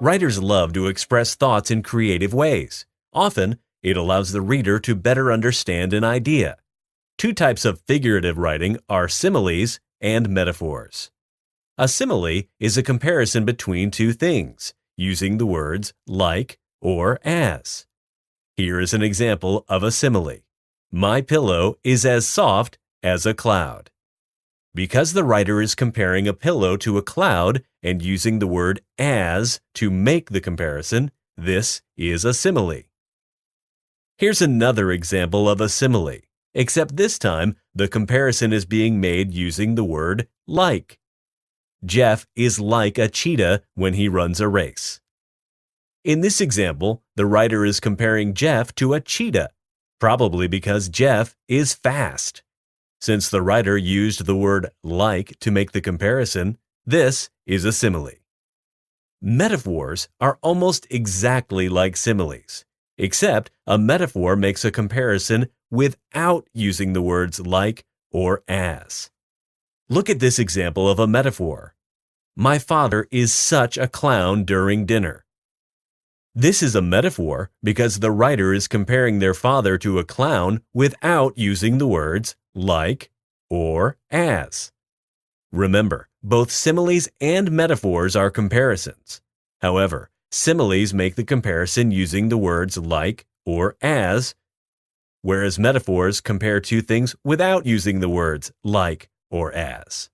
Writers love to express thoughts in creative ways. Often, it allows the reader to better understand an idea. Two types of figurative writing are similes and metaphors. A simile is a comparison between two things, using the words like or as. Here is an example of a simile. My pillow is as soft as a cloud. Because the writer is comparing a pillow to a cloud and using the word as to make the comparison, this is a simile. Here's another example of a simile, except this time the comparison is being made using the word like. Jeff is like a cheetah when he runs a race. In this example, the writer is comparing Jeff to a cheetah, probably because Jeff is fast. Since the writer used the word like to make the comparison, this is a simile. Metaphors are almost exactly like similes, except a metaphor makes a comparison without using the words like or as. Look at this example of a metaphor. My father is such a clown during dinner. This is a metaphor because the writer is comparing their father to a clown without using the words like or as. Remember, both similes and metaphors are comparisons. However, similes make the comparison using the words like or as, whereas metaphors compare two things without using the words like or as.